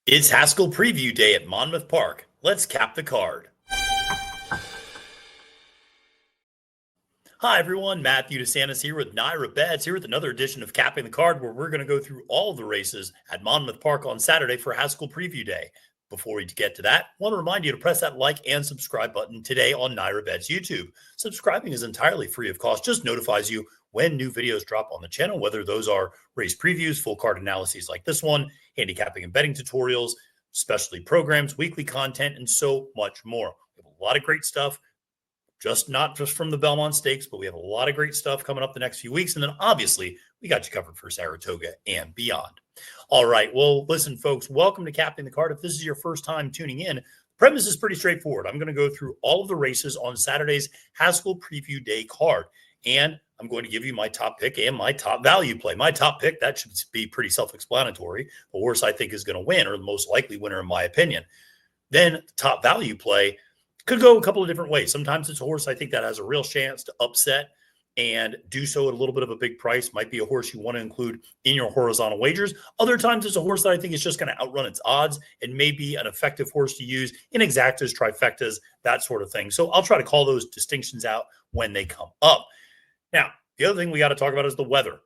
It's Haskell Preview Day at Monmouth Park. Let's cap the card. Hi, everyone. Matthew DeSantis here with NYRA Bets, here with another edition of Capping the Card, where we're going to go through all of the races at Monmouth Park on Saturday for Haskell Preview Day. Before we get to that, I want to remind you to press that like and subscribe button today on NYRA Bets YouTube. Subscribing is entirely free of cost, just notifies you when new videos drop on the channel, whether those are race previews, full card analyses like this one, handicapping and betting tutorials, specialty programs, weekly content, and so much more. We have a lot of great stuff. Not just from the Belmont Stakes, but we have a lot of great stuff coming up the next few weeks. And then obviously, we got you covered for Saratoga and beyond. All right. Well, listen, folks, welcome to Capping the Card. If this is your first time tuning in, the premise is pretty straightforward. I'm going to go through all of the races on Saturday's Haskell Preview Day card. And I'm going to give you my top pick and my top value play. My top pick, that should be pretty self-explanatory. The horse I think is going to win, or the most likely winner in my opinion. Then the top value play could go a couple of different ways. Sometimes it's a horse I think that has a real chance to upset and do so at a little bit of a big price. Might be a horse you want to include in your horizontal wagers. Other times it's a horse that I think is just going to outrun its odds and may be an effective horse to use in exactas, trifectas, that sort of thing. So I'll try to call those distinctions out when they come up. Now, the other thing we got to talk about is the weather.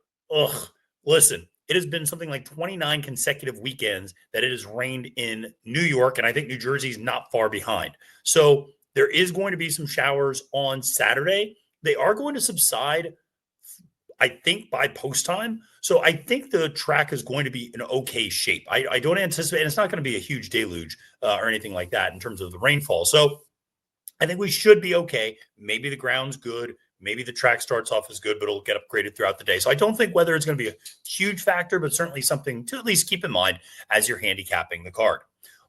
Listen, it has been something like 29 consecutive weekends that it has rained in New York, and I think New Jersey's not far behind. So there is going to be some showers on Saturday. They are going to subside, I think, by post time. So I think the track is going to be in okay shape. I don't anticipate, and it's not going to be a huge deluge or anything like that in terms of the rainfall. So I think we should be okay. Maybe the ground's good. Maybe the track starts off as good, but it'll get upgraded throughout the day. So I don't think weather is going to be a huge factor, but certainly something to at least keep in mind as you're handicapping the card.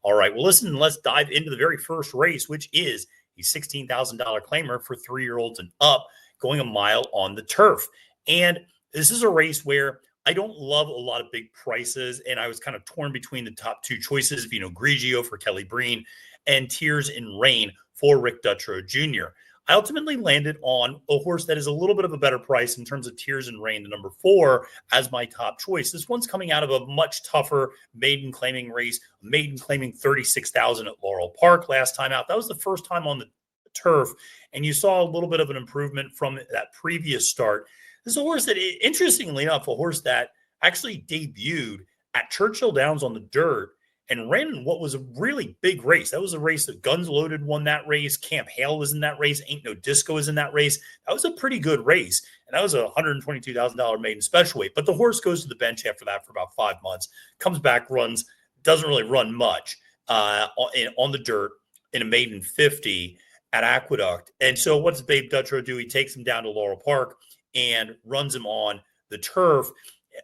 All right, well, listen, let's dive into the very first race, which is a $16,000 claimer for 3-year-olds and up, going a mile on the turf. And this is a race where I don't love a lot of big prices, and I was kind of torn between the top two choices, Grigio for Kelly Breen and Tears in Rain for Rick Dutrow Jr. I ultimately landed on a horse that is a little bit of a better price in terms of Tears in Rain, the number 4, as my top choice. This one's coming out of a much tougher maiden claiming race, maiden claiming 36,000 at Laurel Park last time out. That was the first time on the turf, and you saw a little bit of an improvement from that previous start. This is a horse that, interestingly enough, a horse that actually debuted at Churchill Downs on the dirt and ran in what was a really big race. That was a race that Guns Loaded won that race. Camp Hale was in that race. Ain't No Disco is in that race. That was a pretty good race. And that was a $122,000 maiden special weight. But the horse goes to the bench after that for about 5 months, comes back, runs, doesn't really run much on the dirt in a maiden 50 at Aqueduct. And so what does Babe Dutrow do? He takes him down to Laurel Park and runs him on the turf.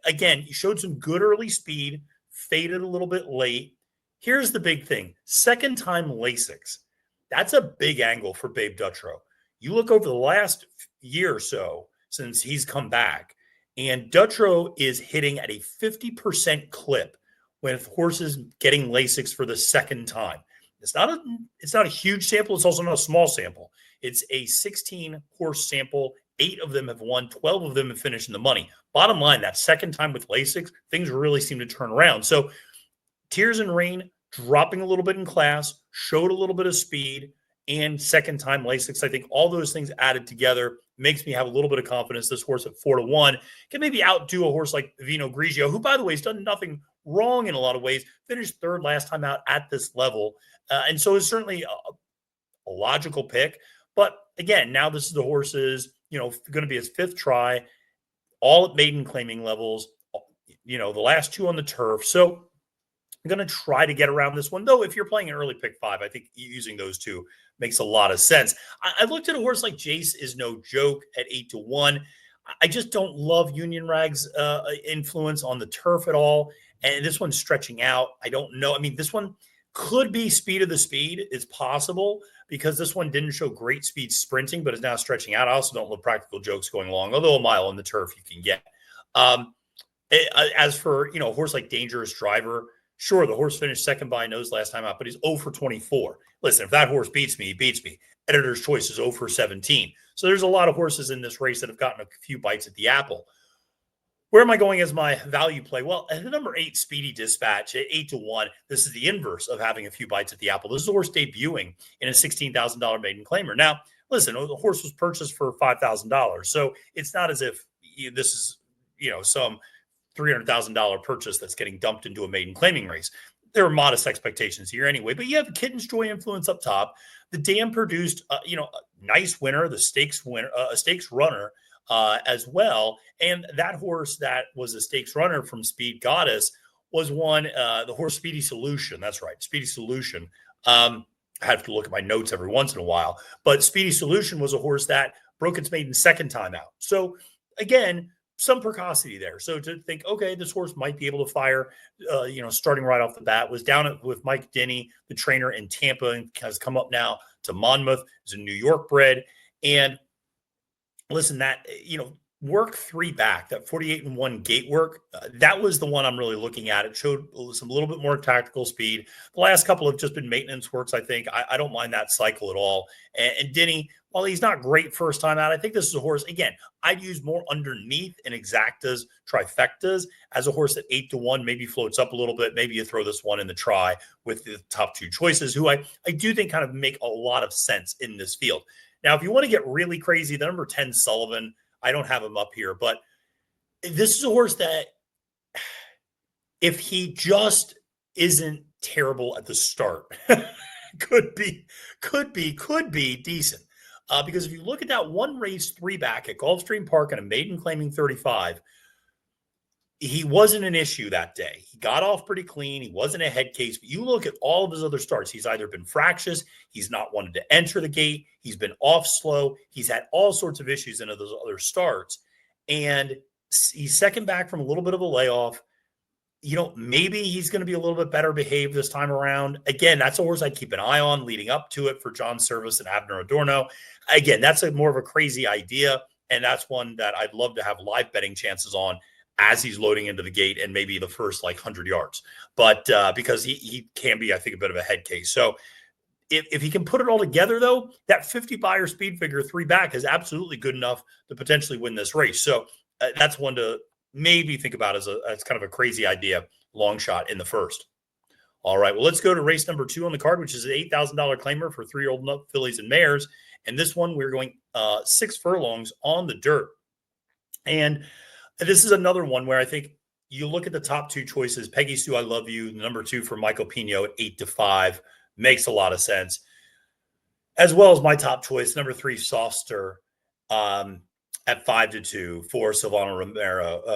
Again, he showed some good early speed, faded a little bit late. Here's the big thing. Second time Lasix. That's a big angle for Babe Dutrow. You look over the last year or so since he's come back, and Dutrow is hitting at a 50% clip with horses getting Lasix for the second time. It's not a huge sample. It's also not a small sample. It's a 16 horse sample. 8 of them have won. 12 of them have finished in the money. Bottom line, that second time with Lasix, things really seem to turn around. So Tears in Rain dropping a little bit in class, showed a little bit of speed, and second time Lasix. I think all those things added together makes me have a little bit of confidence this horse at 4-1 can maybe outdo a horse like Vino Grigio, who, by the way, has done nothing wrong in a lot of ways, finished third last time out at this level. And so it's certainly a logical pick. But again, now this is the horse's, going to be his 5th try, all at maiden claiming levels, the last 2 on the turf. So I'm going to try to get around this one, though. If you're playing an early pick 5, I think using those 2 makes a lot of sense. I looked at a horse like Jace Is No Joke at 8-1. I just don't love Union Rag's influence on the turf at all. And this one's stretching out. I don't know. I mean, this one could be speed of the speed. It's possible because this one didn't show great speed sprinting, but is now stretching out. I also don't love Practical Jokes going long, although a mile on the turf you can get. As for, a horse like Dangerous Driver, sure, the horse finished second by nose last time out, but he's 0 for 24. Listen, if that horse beats me, he beats me. Editor's Choice is 0 for 17. So there's a lot of horses in this race that have gotten a few bites at the apple. Where am I going as my value play? Well, at the number 8, Speedy Dispatch at 8-1. This is the inverse of having a few bites at the apple. This is a horse debuting in a $16,000 maiden claimer. Now, listen, the horse was purchased for $5,000, so it's not as if this is some $300,000 purchase that's getting dumped into a maiden claiming race. There are modest expectations here anyway, but you have Kitten's Joy Influence up top. The dam produced, a nice winner, the stakes winner, a stakes runner as well. And that horse that was a stakes runner from Speed Goddess was one, the horse Speedy Solution. That's right, Speedy Solution. I have to look at my notes every once in a while, but Speedy Solution was a horse that broke its maiden second time out. So again, some precocity there. So to think, okay, this horse might be able to fire, starting right off the bat. Was down with Mike Denny, the trainer in Tampa, and has come up now to Monmouth. Is a New York bred. And listen, that, work 3 back, that 48-1 gate work, that was the one I'm really looking at. It showed some little bit more tactical speed. The last couple have just been maintenance works, I think. I don't mind that cycle at all. And Denny, while he's not great first time out, I think this is a horse, again, I'd use more underneath in exactas, trifectas, as a horse at 8-1, maybe floats up a little bit. Maybe you throw this one in the try with the top 2 choices, who I do think kind of make a lot of sense in this field. Now, if you want to get really crazy, the number 10 Sullivan, I don't have him up here, but this is a horse that if he just isn't terrible at the start, could be decent. Because if you look at that one race 3 back at Gulfstream Park and a maiden claiming 35, he wasn't an issue that day. He got off pretty clean. He wasn't a head case. But you look at all of his other starts. He's either been fractious. He's not wanted to enter the gate. He's been off slow. He's had all sorts of issues in those other starts. And he's second back from a little bit of a layoff. Maybe he's going to be a little bit better behaved this time around. Again, that's a horse I'd keep an eye on leading up to it for John Service and Abner Adorno. Again, that's more of a crazy idea. And that's one that I'd love to have live betting chances on as he's loading into the gate and maybe the first 100 yards. But because he can be, I think, a bit of a head case. So if he can put it all together, though, that 50 buyer speed figure 3 back is absolutely good enough to potentially win this race. So that's one to maybe think about as kind of a crazy idea, long shot in the first. All right, well, let's go to race number 2 on the card, which is an $8,000 claimer for 3-year-old fillies and mares. And this one, we're going 6 furlongs on the dirt. And this is another one where I think you look at the top 2 choices. Peggy Sue, I Love You, number 2 for Michael Pino at 8-5. Makes a lot of sense. As well as my top choice, number 3, Softster, at 5-2 for Salvator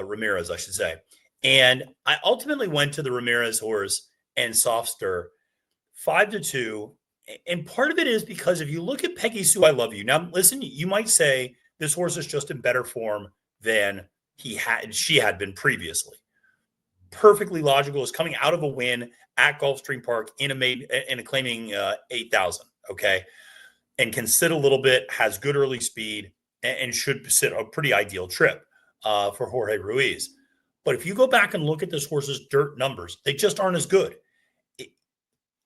Ramirez, I should say. And I ultimately went to the Ramirez horse and Softster 5-2. And part of it is because if you look at Peggy Sue, I Love You. Now, listen, you might say this horse is just in better form than she had been previously. Perfectly logical. Is coming out of a win at Gulfstream Park in a claiming 8,000. Okay. And can sit a little bit, has good early speed, and should sit a pretty ideal trip for Jorge Ruiz. But if you go back and look at this horse's dirt numbers, they just aren't as good.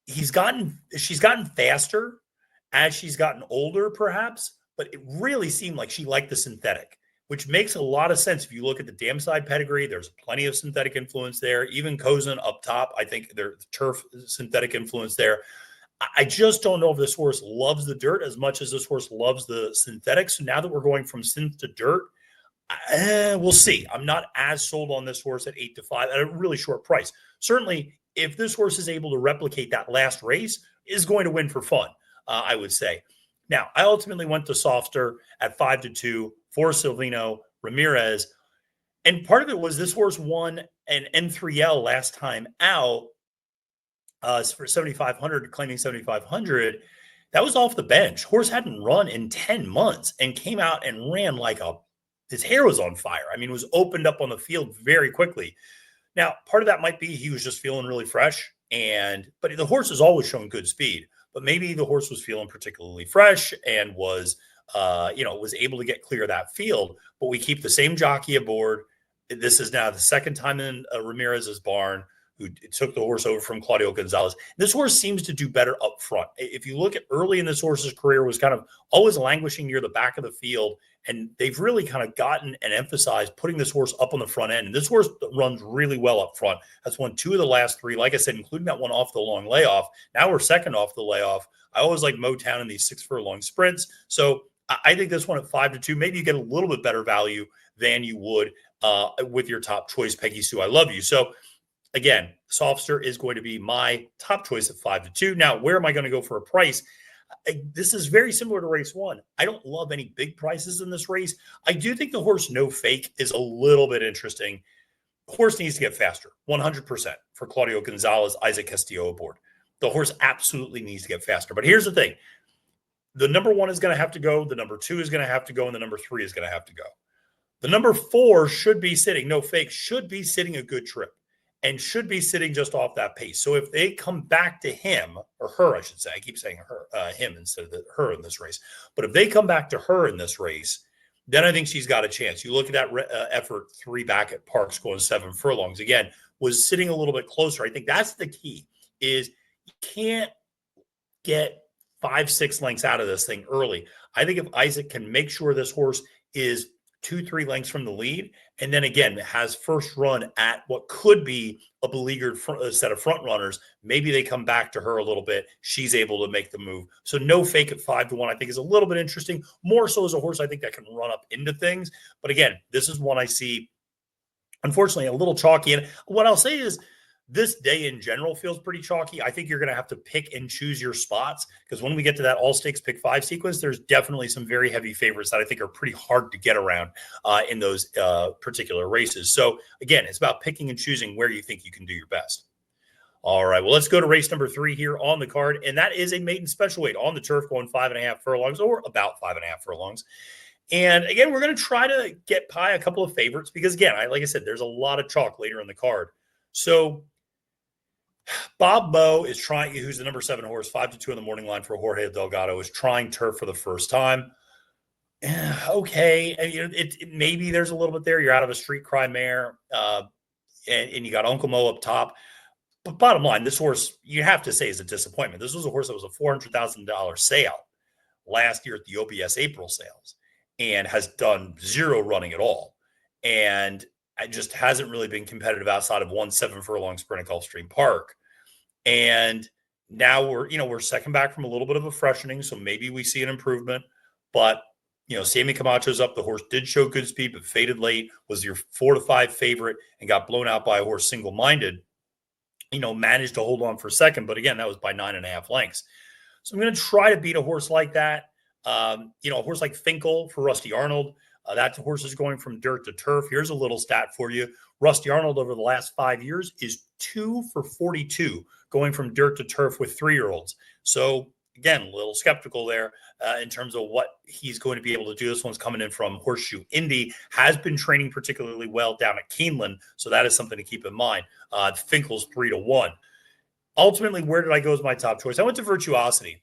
She's gotten faster as she's gotten older, perhaps, but it really seemed like she liked the synthetic, which makes a lot of sense. If you look at the dam side pedigree, there's plenty of synthetic influence there. Even Kozan up top, I think there's turf synthetic influence there. I just don't know if this horse loves the dirt as much as this horse loves the synthetics. So now that we're going from synth to dirt, we'll see. I'm not as sold on this horse at 8-5 at a really short price. Certainly, if this horse is able to replicate that last race, is going to win for fun, I would say. Now, I ultimately went to Softster at 5-2 for Silvino Ramirez. And part of it was this horse won an N3L last time out for 7,500, claiming 7,500. That was off the bench. Horse hadn't run in 10 months and came out and ran his hair was on fire. I mean, it was opened up on the field very quickly. Now, part of that might be he was just feeling really fresh, but the horse has always shown good speed. But maybe the horse was feeling particularly fresh and was able to get clear of that field. But we keep the same jockey aboard. This is now the second time in Ramirez's barn. who took the horse over from Claudio Gonzalez. This horse seems to do better up front. If you look at early in this horse's career, was kind of always languishing near the back of the field. And they've really kind of gotten and emphasized putting this horse up on the front end. And this horse runs really well up front. Has won 2 of the last 3, like I said, including that one off the long layoff. Now we're second off the layoff. I always like Motown in these 6 furlong sprints. So I think this one at 5-2, maybe you get a little bit better value than you would with your top choice, Peggy Sue, I Love You. So again, Softster is going to be my top choice at 5-2. Now, where am I going to go for a price? This is very similar to race 1. I don't love any big prices in this race. I do think the horse No Fake is a little bit interesting. The horse needs to get faster, 100% for Claudio Gonzalez, Isaac Castillo aboard. The horse absolutely needs to get faster. But here's the thing. The number 1 is going to have to go. The number 2 is going to have to go. And the number 3 is going to have to go. The number 4 should be sitting, No Fake, should be sitting a good trip and should be sitting just off that pace. So if they come back to him, or her, I should say, I keep saying him instead of her in this race. But if they come back to her in this race, then I think she's got a chance. You look at that effort 3 back at Parks going 7 furlongs. Again, was sitting a little bit closer. I think that's the key, is you can't get 5-6 lengths out of this thing early. I think if Isaac can make sure this horse is 2-3 lengths from the lead, and then again has first run at what could be a beleaguered set of front runners, maybe they come back to her a little bit. She's able to make the move. So No Fake at 5-1, I think is a little bit interesting. More so as a horse I think that can run up into things. But again, this is one I see, unfortunately, a little chalky. And what I'll say is, this day in general feels pretty chalky. I think you're going to have to pick and choose your spots, because when we get to that all stakes pick 5 sequence, there's definitely some very heavy favorites that I think are pretty hard to get around in those particular races. So again, it's about picking and choosing where you think you can do your best. All right, well, let's go to race number 3 here on the card. And that is a maiden special weight on the turf going 5.5 furlongs, or about 5.5 furlongs. And again, we're going to try to get by a couple of favorites because again, like I said, there's a lot of chalk later in the card. So Bob Moe is trying, who's the number 7 horse, 5-2 in the morning line for Jorge Delgado, is trying turf for the first time. Okay, and, maybe there's a little bit there. You're out of a street cry mare, and you got Uncle Mo up top. But bottom line, this horse, you have to say, is a disappointment. This was a horse that was a $400,000 sale last year at the OBS April sales and has done 0 running at all. And it just hasn't really been competitive outside of 1 7 furlong sprint at Gulfstream Park. And now we're second back from a little bit of a freshening, so maybe we see an improvement. But Sammy Camacho's up. The horse did show good speed, but faded late. Was your 4-5 favorite and got blown out by a horse single-minded. Managed to hold on for second, but again, that was by 9.5 lengths. So I'm going to try to beat a horse like that. A horse like Finkel for Rusty Arnold. That horse is going from dirt to turf. Here's a little stat for you. Rusty Arnold over the last 5 years is 2 for 42 going from dirt to turf with 3-year-olds. So again, a little skeptical there in terms of what he's going to be able to do. This one's coming in from Horseshoe Indy, has been training particularly well down at Keeneland. So that is something to keep in mind. Finkel's 3-1. Ultimately, where did I go as my top choice? I went to Virtuosity.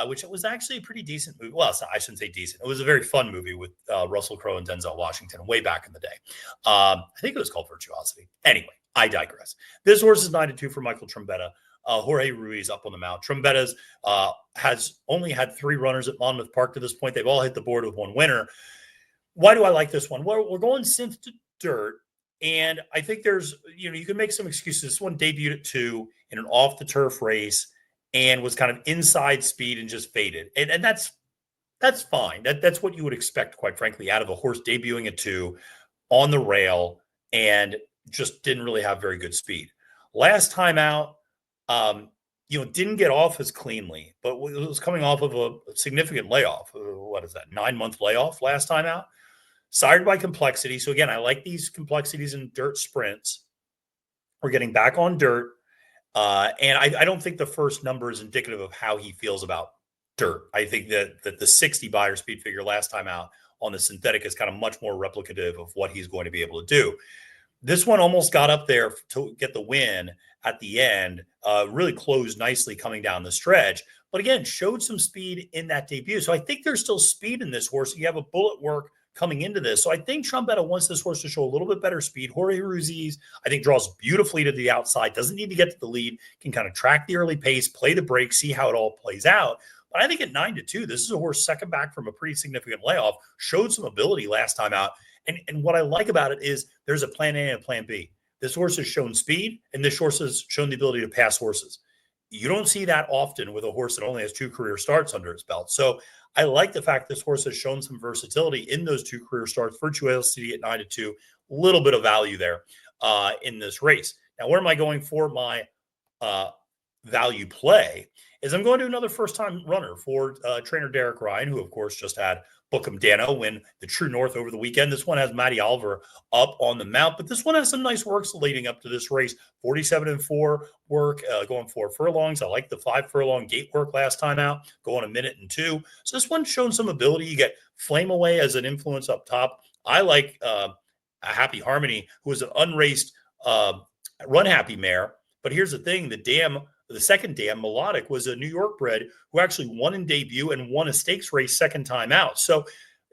Which was actually a pretty decent movie. Well, I shouldn't say decent. It was a very fun movie with Russell Crowe and Denzel Washington way back in the day. I think it was called Virtuosity. Anyway, I digress. This horse is 9-2 for Michael Trombetta. Jorge Ruiz up on the mount. Trombetta's has only had 3 runners at Monmouth Park to this point. They've all hit the board with 1 winner. Why do I like this one? Well, we're going synth to dirt. And I think there's, you can make some excuses. This one debuted at 2 in an off-the-turf race and was kind of inside speed and just faded. And that's fine. That's what you would expect, quite frankly, out of a horse debuting at 2 on the rail and just didn't really have very good speed. Last time out, didn't get off as cleanly, but it was coming off of a significant layoff. What is that, 9-month layoff last time out? Sired by complexity. So again, I like these complexities in dirt sprints. We're getting back on dirt. And I don't think the first number is indicative of how he feels about dirt. I think that the 60 buyer speed figure last time out on the synthetic is kind of much more replicative of what he's going to be able to do. This one almost got up there to get the win at the end, really closed nicely coming down the stretch, but again, showed some speed in that debut. So I think there's still speed in this horse. You have a bullet work coming into this. So I think Trombetta wants this horse to show a little bit better speed. Jorge Ruiz, I think, draws beautifully to the outside, doesn't need to get to the lead, can kind of track the early pace, play the break, see how it all plays out. But I think at 9-2, this is a horse second back from a pretty significant layoff, showed some ability last time out. And what I like about it is there's a plan A and a plan B. This horse has shown speed, and this horse has shown the ability to pass horses. You don't see that often with a horse that only has 2 career starts under its belt. So I like the fact this horse has shown some versatility in those 2 career starts. Virtuosity at 9-2, a little bit of value there in this race. Now, where am I going for my value play? Is I'm going to another first-time runner for trainer Derek Ryan, who, of course, just had Bookham Dano win the True North over the weekend. This one has Matty Oliver up on the mount, but this one has some nice works leading up to this race. 47-4 work, going 4 furlongs. I like the 5 furlong gate work last time out, going 1 minute and 2. So this one's shown some ability. You get Flame Away as an influence up top. I like a Happy Harmony, who is an unraced run happy mare. But here's the thing, the second dam, Melodic, was a New York bred who actually won in debut and won a stakes race second time out. So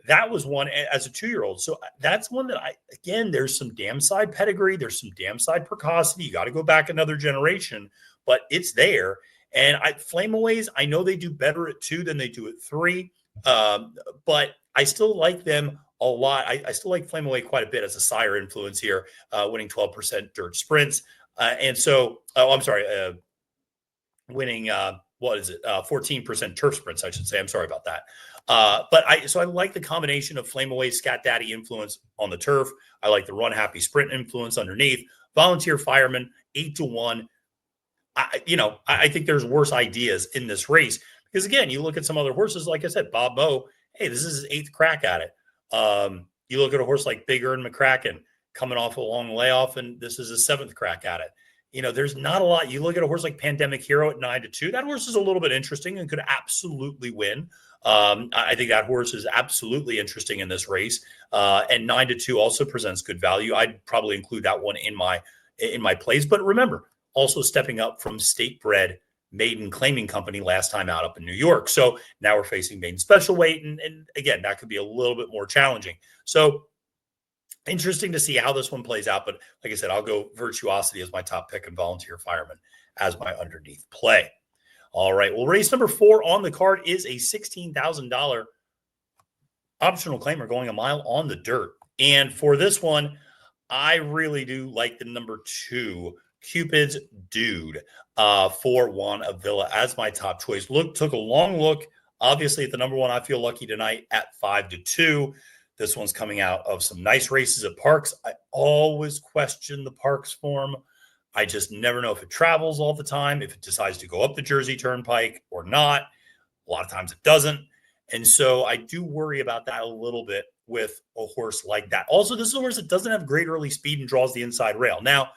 that was one as a 2-year-old. So that's one that there's some damn side pedigree. There's some damn side precocity. You got to go back another generation, but it's there. And Flame Aways, I know they do better at 2 than they do at 3, but I still like them a lot. I still like Flame Away quite a bit as a sire influence here, winning 12% dirt sprints. Winning 14% turf sprints, I should say. I'm sorry about that. So I like the combination of Flame Away, Scat Daddy influence on the turf. I like the Run Happy Sprint influence underneath. Volunteer Fireman 8-1. I think there's worse ideas in this race because again, you look at some other horses. Like I said, Bob Moe. Hey, this is his 8th crack at it. You look at a horse like Big Earn McCracken coming off a long layoff, and this is his 7th crack at it. There's not a lot. You look at a horse like Pandemic Hero at 9-2. That horse is a little bit interesting and could absolutely win. I think that horse is absolutely interesting in this race. And 9-2 also presents good value. I'd probably include that one in my plays. But remember, also stepping up from state bred maiden claiming company last time out up in New York. So now we're facing maiden special weight. And again, that could be a little bit more challenging. So interesting to see how this one plays out. But like I said, I'll go Virtuosity as my top pick and Volunteer Fireman as my underneath play. All right. Well, race number 4 on the card is a $16,000 optional claimer going a mile on the dirt. And for this one, I really do like the number 2, Cupid's Dude, for Juan Avila as my top choice. Took a long look, obviously, at the number 1. I Feel Lucky tonight at 5-2. This one's coming out of some nice races at Parks. I always question the Parks form. I just never know if it travels all the time, if it decides to go up the Jersey Turnpike or not. A lot of times it doesn't. And so I do worry about that a little bit with a horse like that. Also, this is a horse that doesn't have great early speed and draws the inside rail. Now,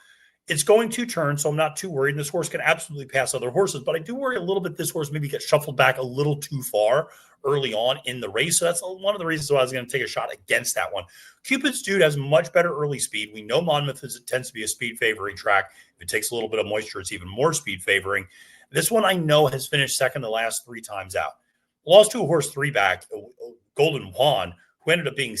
it's going 2 turns, so I'm not too worried. And this horse can absolutely pass other horses, but I do worry a little bit this horse maybe gets shuffled back a little too far early on in the race. So that's one of the reasons why I was going to take a shot against that one. Cupid's Dude has much better early speed. We know Monmouth tends to be a speed favoring track. If it takes a little bit of moisture, it's even more speed favoring. This one I know has finished second the last 3 times out. Lost to a horse 3 back, Golden Juan, who ended up being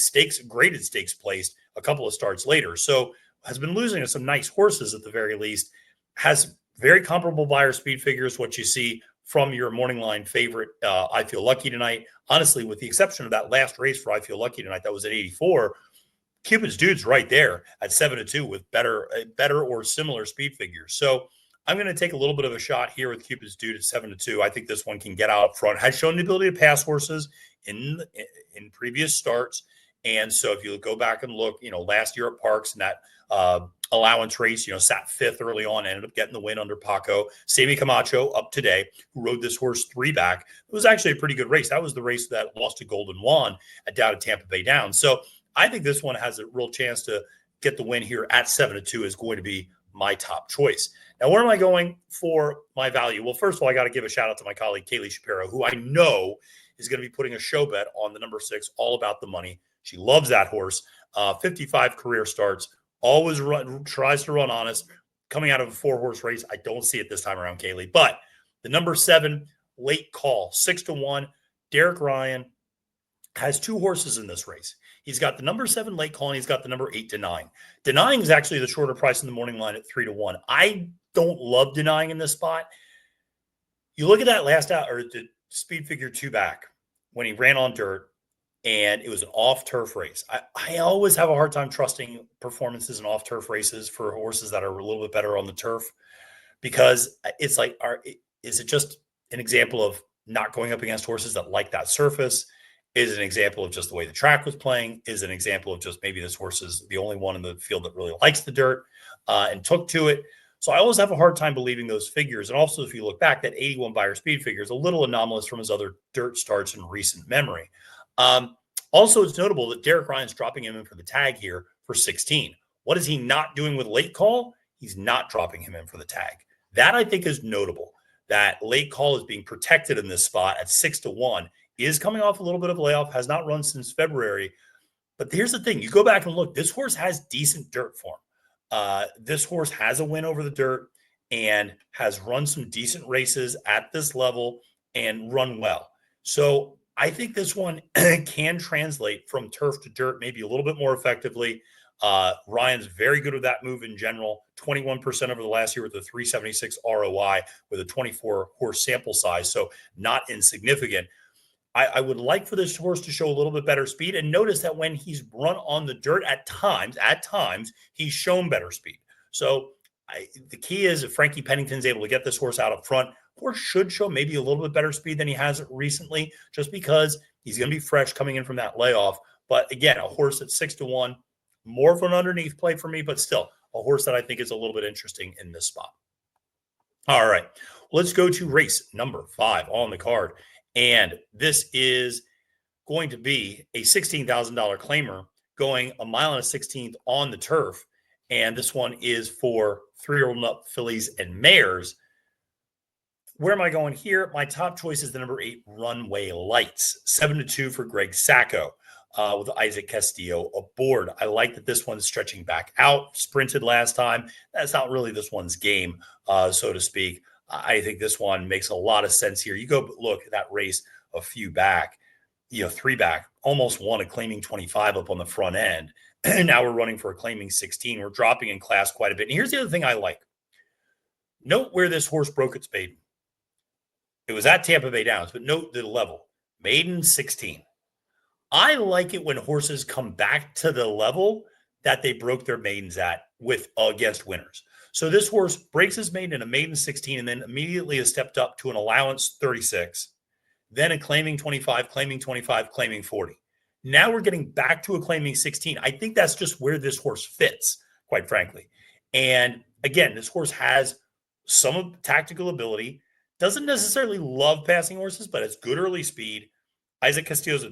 graded stakes placed a couple of starts later. So has been losing to some nice horses at the very least, has very comparable buyer speed figures, what you see from your morning line favorite, I Feel Lucky tonight. Honestly, with the exception of that last race for I Feel Lucky tonight, that was at 84, Cupid's Dude's right there at 7-2 with better or similar speed figures. So I'm going to take a little bit of a shot here with Cupid's Dude at 7-2. I think this one can get out up front, has shown the ability to pass horses in previous starts. And so if you go back and look, last year at Parks and that allowance race, sat 5th early on, ended up getting the win under Paco. Sammy Camacho up today, who rode this horse 3 back. It was actually a pretty good race. That was the race that lost to Golden Juan down at Tampa Bay Downs. So I think this one has a real chance to get the win here at 7-2 is going to be my top choice. Now, where am I going for my value? Well, first of all, I got to give a shout out to my colleague, Kaylee Shapiro, who I know is going to be putting a show bet on the number 6, All About the Money. She loves that horse. 55 career starts, always tries to run honest. Coming out of a 4-horse race, I don't see it this time around, Kaylee. But the number 7, Late Call, 6-1. Derek Ryan has 2 horses in this race. He's got the number 7 late call, and he's got the number 8 denying. Denying is actually the shorter price in the morning line at 3-1. I don't love denying in this spot. You look at that last out, or the speed figure 2 back when he ran on dirt, and it was an off-turf race. I always have a hard time trusting performances in off-turf races for horses that are a little bit better on the turf, because it's like, is it just an example of not going up against horses that like that surface? Is it an example of just the way the track was playing? Is it an example of just maybe this horse is the only one in the field that really likes the dirt and took to it? So I always have a hard time believing those figures. And also, if you look back, that 81 buyer speed figure is a little anomalous from his other dirt starts in recent memory. Also, it's notable that Derek Ryan's dropping him in for the tag here for 16. What is he not doing with late call? He's not dropping him in for the tag. That, I think, is notable. That late call is being protected in this spot at 6-1. Is coming off a little bit of a layoff, has not run since February. But here's the thing. You go back and look. This horse has decent dirt form. This horse has a win over the dirt and has run some decent races at this level and run well. So I think this one can translate from turf to dirt maybe a little bit more effectively. Ryan's very good with that move in general, 21% over the last year with a 376 ROI with a 24 horse sample size. So not insignificant. I would like for this horse to show a little bit better speed, and notice that when he's run on the dirt at times, he's shown better speed. So the key is if Frankie Pennington's able to get this horse out up front, horse should show maybe a little bit better speed than he has recently, just because he's going to be fresh coming in from that layoff. But again, a horse at 6-1, more of an underneath play for me, but still a horse that I think is a little bit interesting in this spot. All right, let's go to race number 5 on the card. And this is going to be a $16,000 claimer going a mile and a 16th on the turf. And this one is for 3-year-old and up fillies and mares. Where am I going here? My top choice is the number 8 Runway Lights, 7-2 for Greg Sacco with Isaac Castillo aboard. I like that this one's stretching back out, sprinted last time. That's not really this one's game, so to speak. I think this one makes a lot of sense here. You go look at that race a few back, 3 back, almost won a claiming 25 up on the front end. And now we're running for a claiming 16. We're dropping in class quite a bit. And here's the other thing I like. Note where this horse broke its maiden. It was at Tampa Bay Downs, but note the level. Maiden 16. I like it when horses come back to the level that they broke their maidens at against winners. So this horse breaks his maiden in a maiden 16 and then immediately has stepped up to an allowance 36, then a claiming 25, claiming 25, claiming 40. Now we're getting back to a claiming 16. I think that's just where this horse fits, quite frankly. And again, this horse has some tactical ability, doesn't necessarily love passing horses, but has good early speed. Isaac Castillo's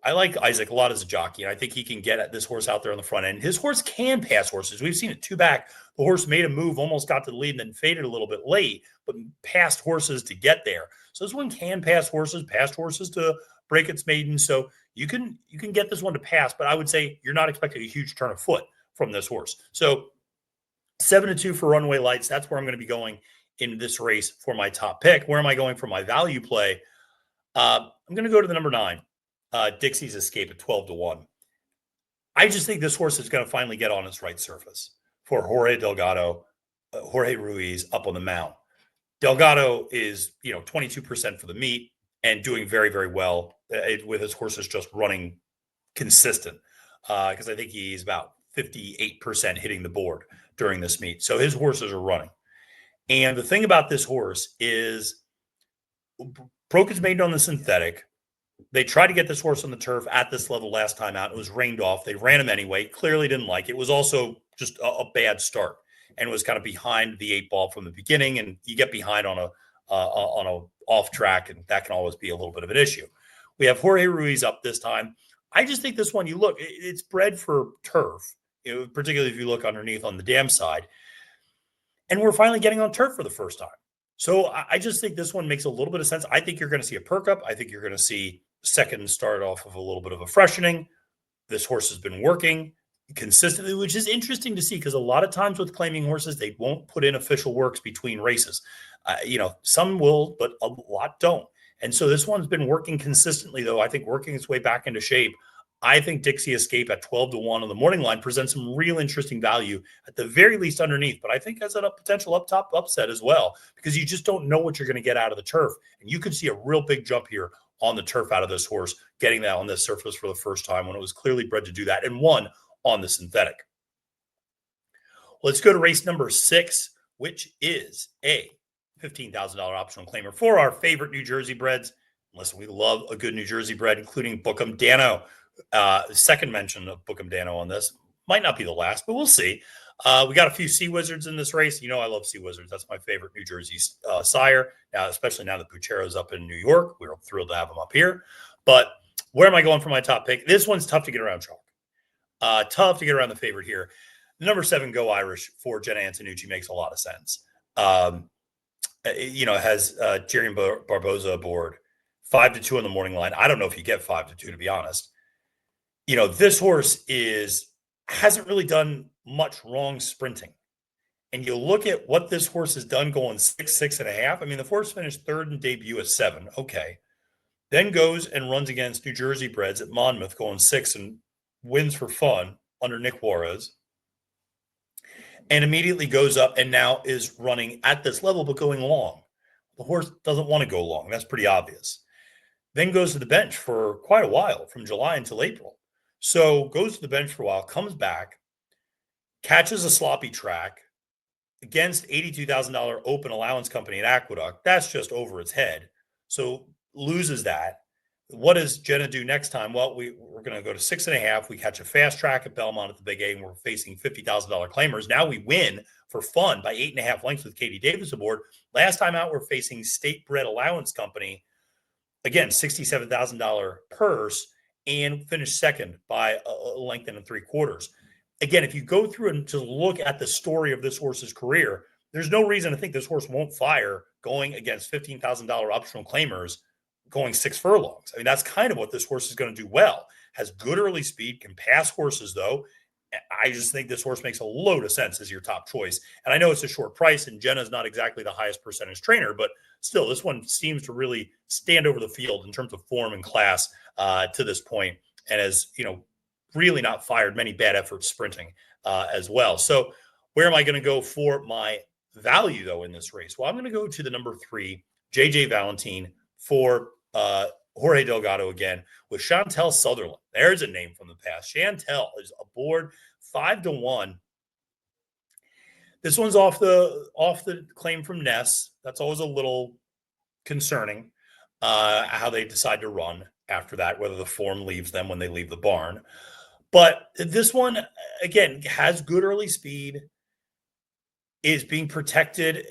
I like Isaac a lot as a jockey, and I think he can get at this horse out there on the front end. His horse can pass horses. We've seen it 2 back. The horse made a move, almost got to the lead, and then faded a little bit late, but passed horses to get there. So this one can pass horses, passed horses to break its maiden. So you can get this one to pass, but I would say you're not expecting a huge turn of foot from this horse. So 7-2 for Runway Lights. That's where I'm going to be going in this race for my top pick. Where am I going for my value play? I'm going to go to the number 9. Dixie's Escape at 12-1. I just think this horse is going to finally get on its right surface for Jorge Ruiz up on the mount. Delgado is, 22% for the meet and doing very, very well with his horses just running consistent because I think he's about 58% hitting the board during this meet. So his horses are running. And the thing about this horse is broke his maiden on the synthetic. They tried to get this horse on the turf at this level last time out. It was rained off. They ran him anyway. Clearly didn't like it. It was also just a bad start and was kind of behind the 8 ball from the beginning. And you get behind on a off track, and that can always be a little bit of an issue. We have Jorge Ruiz up this time. I just think this one, you look, it's bred for turf, particularly if you look underneath on the dam side. And we're finally getting on turf for the first time. So I just think this one makes a little bit of sense. I think you're going to see a perk up. I think you're going to see second start off of a little bit of a freshening. This horse has been working consistently, which is interesting to see because a lot of times with claiming horses, they won't put in official works between races. Some will, but a lot don't. And so this one's been working consistently, though. I think working its way back into shape. I think Dixie Escape at 12-1 on the morning line presents some real interesting value at the very least underneath, but I think has a potential up top upset as well, because you just don't know what you're going to get out of the turf. And you could see a real big jump here on the turf out of this horse, getting that on this surface for the first time when it was clearly bred to do that and won on the synthetic. Let's go to race number 6, which is a $15,000 optional claimer for our favorite New Jersey breds. Listen, we love a good New Jersey bred, including Bookham Dano. Second mention of Bookham Dano on this. Might not be the last, but we'll see. We got a few Sea Wizards in this race. You know I love Sea Wizards. That's my favorite New Jersey sire. Now, especially now that Puchero's up in New York. We're thrilled to have him up here. But where am I going for my top pick? This one's tough to get around chalk. Tough to get around the favorite here. Number 7, Go Irish for Jenna Antonucci makes a lot of sense. It has Jerry Barboza aboard. 5-2 on the morning line. I don't know if you get 5-2, to be honest. This horse hasn't really done much wrong sprinting. And you look at what this horse has done going 6.5. I mean, the horse finished third in debut at 7. Okay. Then goes and runs against New Jersey breds at Monmouth going 6 and wins for fun under Nick Juarez. And immediately goes up and now is running at this level, but going long. The horse doesn't want to go long. That's pretty obvious. Then goes to the bench for quite a while, from July until April. So goes to the bench for a while, comes back, catches a sloppy track against $82,000 open allowance company at Aqueduct. That's just over its head. So loses that. What does Jenna do next time? Well, we're going to go to 6.5. We catch a fast track at Belmont at the Big A, and we're facing $50,000 claimers. Now we win for fun by 8.5 lengths with Katie Davis aboard. Last time out, we're facing State Bred Allowance Company. Again, $67,000 purse, and finished second by a length and 3/4. Again, if you go through and just look at the story of this horse's career, there's no reason to think this horse won't fire going against $15,000 optional claimers going 6 furlongs. I mean, that's kind of what this horse is going to do well. Has good early speed, can pass horses, though. I just think this horse makes a load of sense as your top choice. And I know it's a short price, and Jenna's not exactly the highest percentage trainer, but still, this one seems to really stand over the field in terms of form and class to this point, and has, really not fired many bad efforts sprinting as well. So where am I going to go for my value, though, in this race? Well, I'm going to go to the number 3, JJ Valentine for Jorge Delgado again with Chantel Sutherland. There's a name from the past. Chantel is aboard 5-1. This one's off the claim from Ness. That's always a little concerning how they decide to run after that, whether the form leaves them when they leave the barn. But this one, again, has good early speed, is being protected.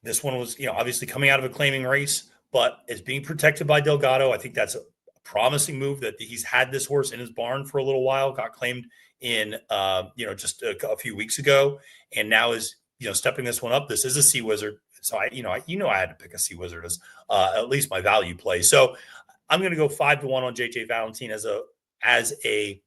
This one was, obviously coming out of a claiming race, but is being protected by Delgado. I think that's a promising move that he's had this horse in his barn for a little while, got claimed in, just a few weeks ago, and now is, stepping this one up. This is a Sea Wizard. So I had to pick a Sea Wizard as at least my value play. So I'm going to go 5-1 on JJ Valentine as a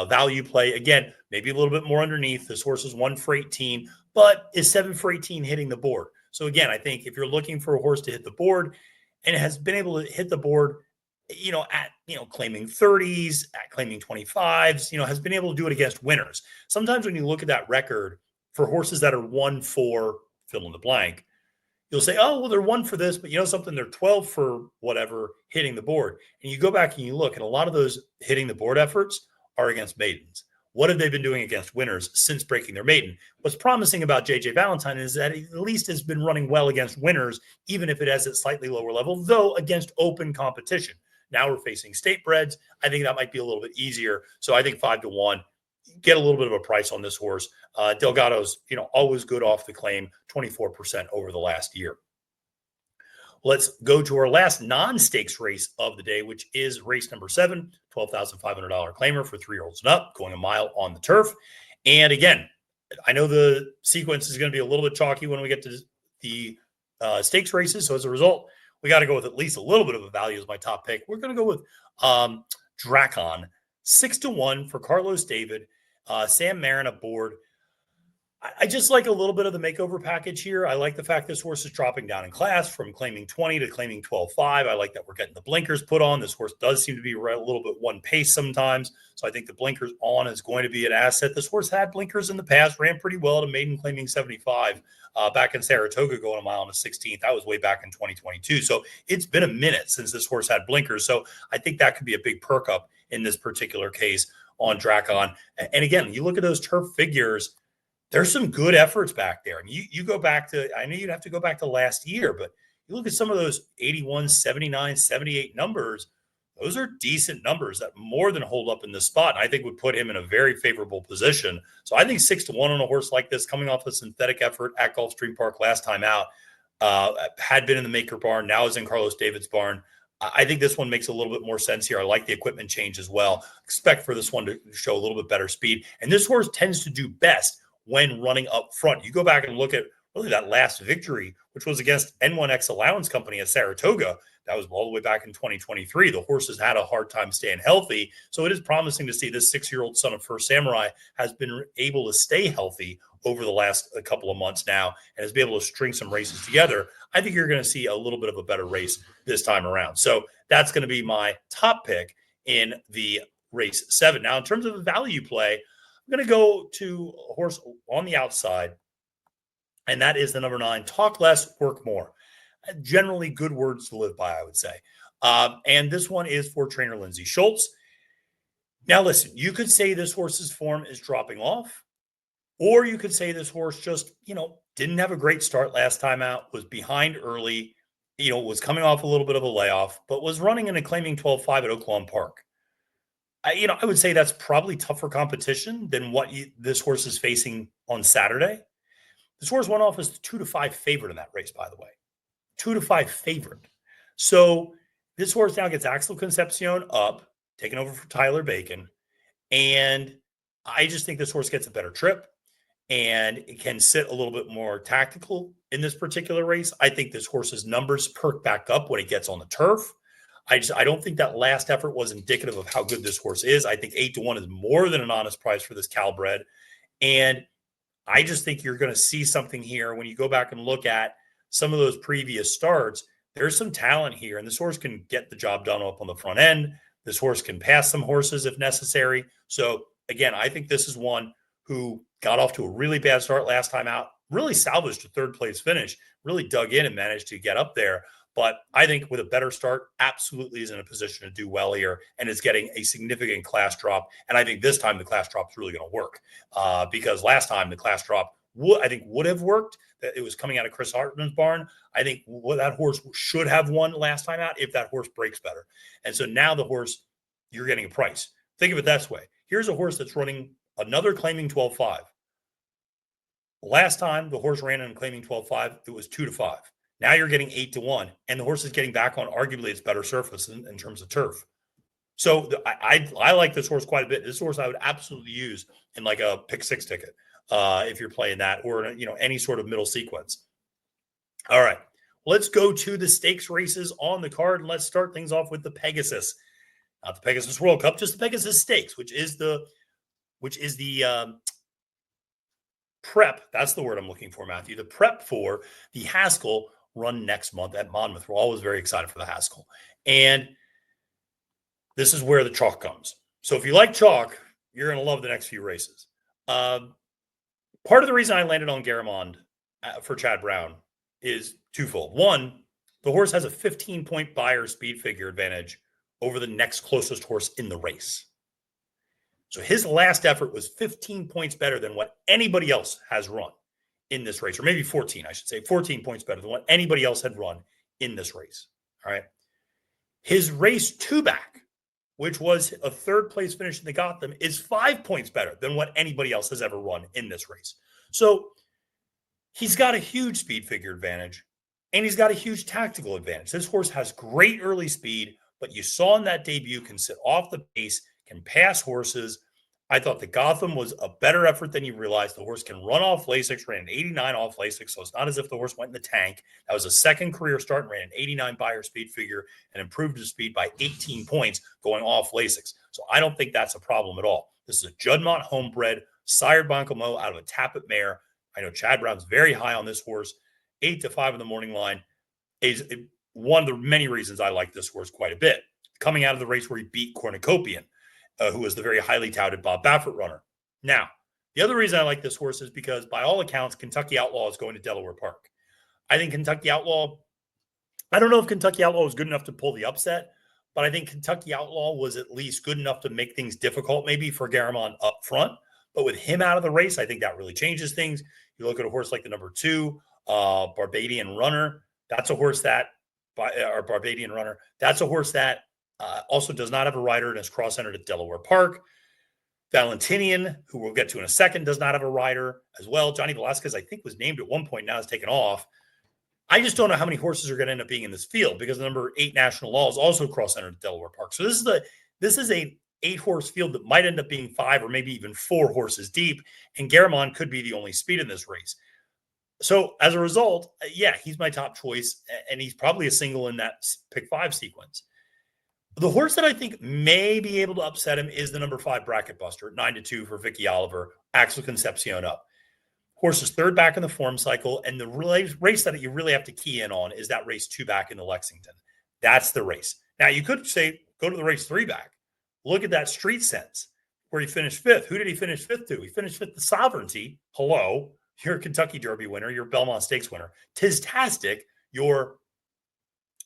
value play. Again, maybe a little bit more underneath. This horse is 1 for 18, but is 7 for 18 hitting the board. So again, I think if you're looking for a horse to hit the board and has been able to hit the board, at claiming 30s, at claiming 25s, has been able to do it against winners. Sometimes when you look at that record for horses that are 1 for fill in the blank, you'll say, oh, well, they're 1 for this, but something, they're 12 for whatever hitting the board. And you go back and you look, and a lot of those hitting the board efforts are against maidens. What have they been doing against winners since breaking their maiden? What's promising about JJ Valentine is that he at least has been running well against winners, even if it has at slightly lower level, though against open competition. Now we're facing state breds. I think that might be a little bit easier. So I think 5-1, get a little bit of a price on this horse. Delgado's, always good off the claim, 24% over the last year. Let's go to our last non-stakes race of the day, which is race number 7, $12,500 claimer for 3-year-olds and up, going a mile on the turf. And again, I know the sequence is going to be a little bit chalky when we get to the stakes races. So as a result, we got to go with at least a little bit of a value as my top pick. We're going to go with Dracon, 6-1 for Carlos David, Sam Marin aboard. I just like a little bit of the makeover package here. I like the fact this horse is dropping down in class from claiming 20 to claiming 12.5. I like that we're getting the blinkers put on. This horse does seem to be a little bit one pace sometimes. So I think the blinkers on is going to be an asset. This horse had blinkers in the past, ran pretty well to maiden claiming 75 back in Saratoga going a mile on the 16th. That was way back in 2022. So it's been a minute since this horse had blinkers. So I think that could be a big perk up in this particular case on Dracon. And again, you look at those turf figures, there's some good efforts back there. And you go back to, I know you'd have to go back to last year, but you look at some of those 81, 79, 78 numbers, those are decent numbers that more than hold up in this spot. And I think would put him in a very favorable position. So I think 6-1 on a horse like this, coming off a synthetic effort at Gulfstream Park last time out, had been in the Maker barn, now is in Carlos David's barn. I think this one makes a little bit more sense here. I like the equipment change as well. Expect for this one to show a little bit better speed. And this horse tends to do best when running up front. You go back and look at really that last victory, which was against N1X Allowance Company at Saratoga. That was all the way back in 2023. The horse has had a hard time staying healthy. So it is promising to see this 6-year-old son of First Samurai has been able to stay healthy over the last couple of months now and has been able to string some races together. I think you're going to see a little bit of a better race this time around. So that's going to be my top pick in the race 7. Now, in terms of a value play, I'm going to go to a horse on the outside, and that is the number 9, Talk Less, Work More. Generally good words to live by, I would say. And this one is for trainer Lindsay Schultz. Now, listen, you could say this horse's form is dropping off, or you could say this horse just, didn't have a great start last time out, was behind early, was coming off a little bit of a layoff, but was running in a claiming 12.5 at Oaklawn Park. I would say that's probably tougher competition than what this horse is facing on Saturday. This horse went off as the 2-5 favorite in that race, by the way. 2-5 favorite. So this horse now gets Axel Concepcion up, taking over for Tyler Bacon. And I just think this horse gets a better trip and it can sit a little bit more tactical in this particular race. I think this horse's numbers perk back up when it gets on the turf. I don't think that last effort was indicative of how good this horse is. I think 8-1 is more than an honest price for this Calbred. And I just think you're going to see something here when you go back and look at some of those previous starts. There's some talent here, and this horse can get the job done up on the front end. This horse can pass some horses if necessary. So again, I think this is one who got off to a really bad start last time out, really salvaged a third place finish, really dug in and managed to get up there. But I think with a better start, absolutely is in a position to do well here and is getting a significant class drop. And I think this time the class drop is really going to work because last time the class drop would have worked. That it was coming out of Chris Hartman's barn. I think that horse should have won last time out if that horse breaks better. And so now the horse, you're getting a price. Think of it this way. Here's a horse that's running another claiming 12.5. Last time the horse ran in claiming 12.5, it was 2-5. Now you're getting 8-1, and the horse is getting back on arguably its better surface in terms of turf. So I like this horse quite a bit. This horse I would absolutely use in like a pick 6 ticket if you're playing that, or any sort of middle sequence. All right, let's go to the stakes races on the card, and let's start things off with the Pegasus, not the Pegasus World Cup, just the Pegasus Stakes, which is the prep. That's the word I'm looking for, Matthew. The prep for the Haskell run next month at Monmouth. We're always very excited for the Haskell. And this is where the chalk comes. So if you like chalk, you're going to love the next few races. Part of the reason I landed on Garamond for Chad Brown is twofold. One, the horse has a 15-point buyer speed figure advantage over the next closest horse in the race. So his last effort was 15 points better than what anybody else has run in this race, or maybe 14, I should say, 14 points better than what anybody else had run in this race. All right. His race 2 back, which was a 3rd place finish in the Gotham, is 5 points better than what anybody else has ever run in this race. So he's got a huge speed figure advantage, and he's got a huge tactical advantage. This horse has great early speed, but you saw in that debut can sit off the pace, can pass horses. I thought the Gotham was a better effort than you realized. The horse can run off Lasix, ran an 89 off Lasix, so it's not as if the horse went in the tank. That was a second career start and ran an 89 buyer speed figure and improved his speed by 18 points going off Lasix. So I don't think that's a problem at all. This is a Juddmonte homebred, sired by Uncle Mo out of a Tappet mare. I know Chad Brown's very high on this horse. 8-5 in the morning line is one of the many reasons I like this horse quite a bit. Coming out of the race where he beat Cornucopian, who was the very highly touted Bob Baffert runner. Now, the other reason I like this horse is because, by all accounts, Kentucky Outlaw is going to Delaware Park. I think Kentucky Outlaw, I don't know if Kentucky Outlaw was good enough to pull the upset, but I think Kentucky Outlaw was at least good enough to make things difficult maybe for Garamond up front. But with him out of the race, I think that really changes things. You look at a horse like the number 2, Barbadian Runner. That's a horse that, or Barbadian Runner. That's a horse that also does not have a rider and is cross-entered at Delaware Park. Valentinian, who we'll get to in a second, does not have a rider as well. Johnny Velasquez, I think, was named at one point, now is taken off. I just don't know how many horses are going to end up being in this field, because the number 8 National Law is also cross-entered at Delaware Park. So this is a 8-horse field that might end up being 5 or maybe even 4 horses deep, and Garamond could be the only speed in this race. So as a result, yeah, he's my top choice, and he's probably a single in that pick 5 sequence. The horse that I think may be able to upset him is the number 5 Bracket Buster, 9-2 for Vicky Oliver, Axel Concepcion up. Horse is third back in the form cycle, and the race that you really have to key in on is that race 2 back in the Lexington. That's the race. Now, you could say, go to the race 3 back. Look at that Street Sense, where he finished 5th. Who did he finish 5th to? He finished 5th to Sovereignty. Hello. You're a Kentucky Derby winner. You're a Belmont Stakes winner. Tistastic, your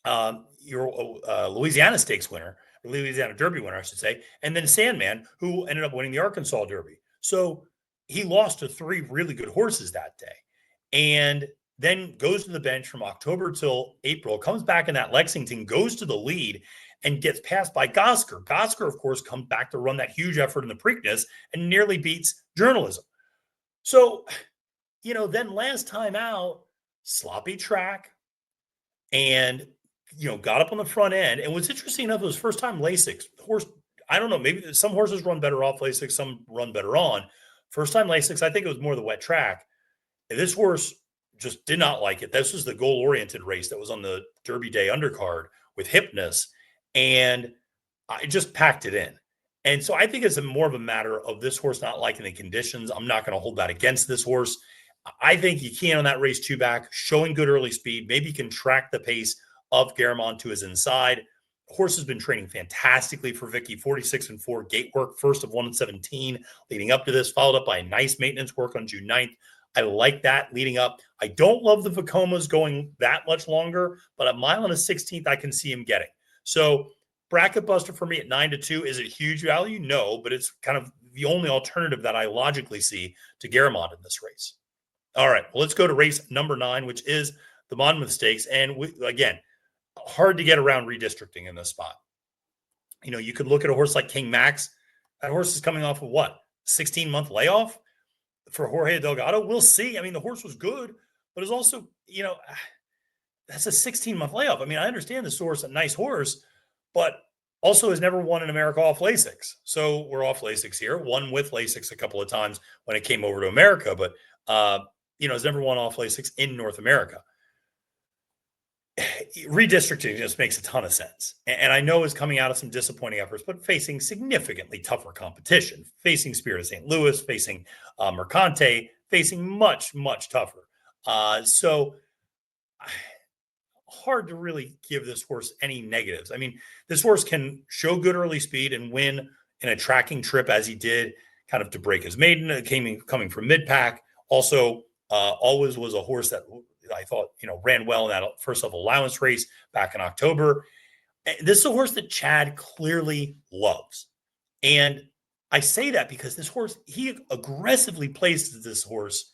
Louisiana Stakes winner, or Louisiana Derby winner, I should say, and then Sandman, who ended up winning the Arkansas Derby. So he lost to 3 really good horses that day, and then goes to the bench from October till April, comes back in that Lexington, goes to the lead, and gets passed by Gosker. Gosker, of course, comes back to run that huge effort in the Preakness and nearly beats Journalism. So, then last time out, sloppy track, and got up on the front end. And what's interesting enough, it was first time Lasix. Horse, I don't know, maybe some horses run better off Lasix, some run better on. First time Lasix, I think it was more the wet track. And this horse just did not like it. This was the goal-oriented race that was on the Derby Day undercard with Hypnus, and I just packed it in. And so I think it's more of a matter of this horse not liking the conditions. I'm not going to hold that against this horse. I think you can on that race 2 back, showing good early speed. Maybe you can track the pace of Garamond to his inside. Horse has been training fantastically for Vicky, 46-4 gate work, first of 1-17 leading up to this, followed up by a nice maintenance work on June 9th. I like that leading up. I don't love the Vacomas going that much longer, but a mile and a 16th I can see him getting. So Bracket Buster for me at 9-2. Is it huge value? No, but it's kind of the only alternative that I logically see to Garamond in this race. All right, well, let's go to race number 9, which is the Monmouth Stakes. And again, hard to get around redistricting in this spot. You could look at a horse like King Max. That horse is coming off of what? 16-month layoff for Jorge Delgado. We'll see. I mean, the horse was good, but it's also, that's a 16-month layoff. I mean, I understand this horse, a nice horse, but also has never won in America off Lasix. So we're off Lasix here. Won with Lasix a couple of times when it came over to America, but has never won off Lasix in North America. Redistricting just makes a ton of sense. And I know it's coming out of some disappointing efforts, but facing significantly tougher competition, facing Spirit of St. Louis, facing Mercante, facing much, much tougher. So hard to really give this horse any negatives. I mean, this horse can show good early speed and win in a tracking trip, as he did kind of to break his maiden, coming from mid-pack. Also, always was a horse that I thought, ran well in that first level allowance race back in October. This is a horse that Chad clearly loves. And I say that because this horse, he aggressively places this horse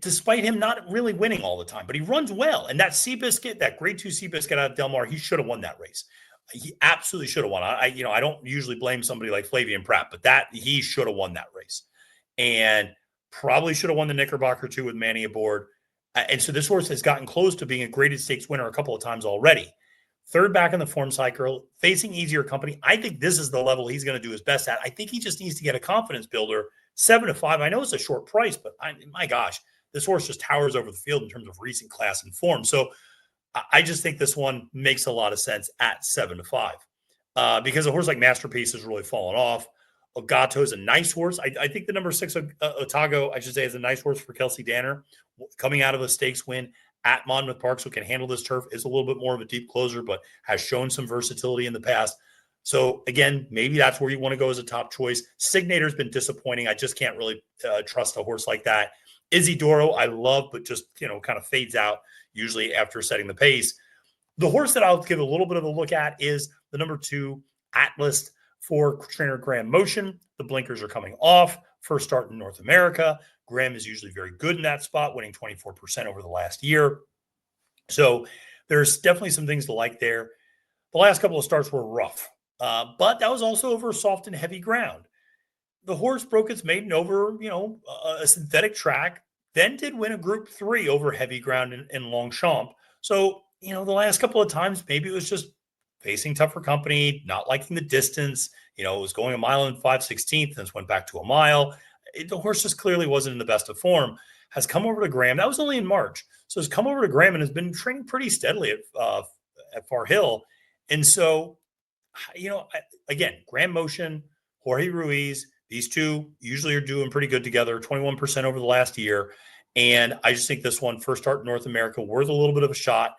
despite him not really winning all the time, but he runs well. And that Seabiscuit, that grade 2 Seabiscuit out of Del Mar, he should have won that race. He absolutely should have won. I don't usually blame somebody like Flavian Pratt, but he should have won that race. And probably should have won the Knickerbocker too with Manny aboard. And so this horse has gotten close to being a graded stakes winner a couple of times already. Third back in the form cycle, facing easier company. I think this is the level he's going to do his best at. I think he just needs to get a confidence builder. 7-5. I know it's a short price, but my gosh, this horse just towers over the field in terms of recent class and form. So I just think this one makes a lot of sense at 7-5 because a horse like Masterpiece has really fallen off. Ogato is a nice horse. I think the number 6 Otago, I should say, is a nice horse for Kelsey Danner, coming out of a stakes win at Monmouth Park, so can handle this turf. Is a little bit more of a deep closer, but has shown some versatility in the past. So again, maybe that's where you want to go as a top choice. Signator's been disappointing. I just can't really trust a horse like that. Isidoro, I love, but just kind of fades out usually after setting the pace. The horse that I'll give a little bit of a look at is the number 2 Atlas for trainer Graham Motion. The blinkers are coming off. First start in North America. Graham is usually very good in that spot, winning 24% over the last year. So there's definitely some things to like there. The last couple of starts were rough, but that was also over soft and heavy ground. The horse broke its maiden over, a synthetic track, then did win a Group 3 over heavy ground in Longchamp. So, the last couple of times, maybe it was just facing tougher company, not liking the distance. It was going a mile and 5/16, then went back to a mile. The horse just clearly wasn't in the best of form. Has come over to Graham. That was only in March. So has come over to Graham and has been training pretty steadily at Far Hill. And so, again, Graham Motion, Jorge Ruiz, these two usually are doing pretty good together, 21% over the last year. And I just think this one, first start in North America, worth a little bit of a shot.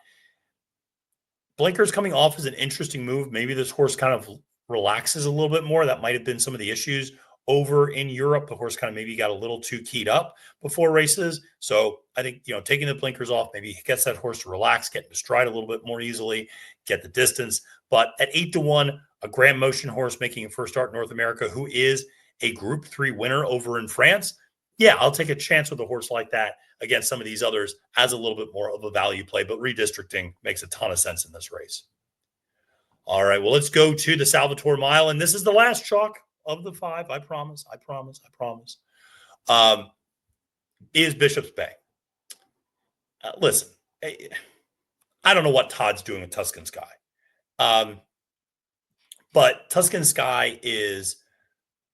Blinkers coming off is an interesting move. Maybe this horse kind of relaxes a little bit more. That might have been some of the issues over in Europe. The horse kind of maybe got a little too keyed up before races. So I think, taking the blinkers off maybe gets that horse to relax, get into stride a little bit more easily, get the distance. But at 8-1, a Graham Motion horse making a first start in North America, who is a Group 3 winner over in France. Yeah, I'll take a chance with a horse like that against some of these others as a little bit more of a value play, but redistricting makes a ton of sense in this race. All right, well, let's go to the Salvator Mile, and this is the last chalk of the 5. I promise. Is Bishop's Bay. Listen, I don't know what Todd's doing with Tuscan Sky, but Tuscan Sky is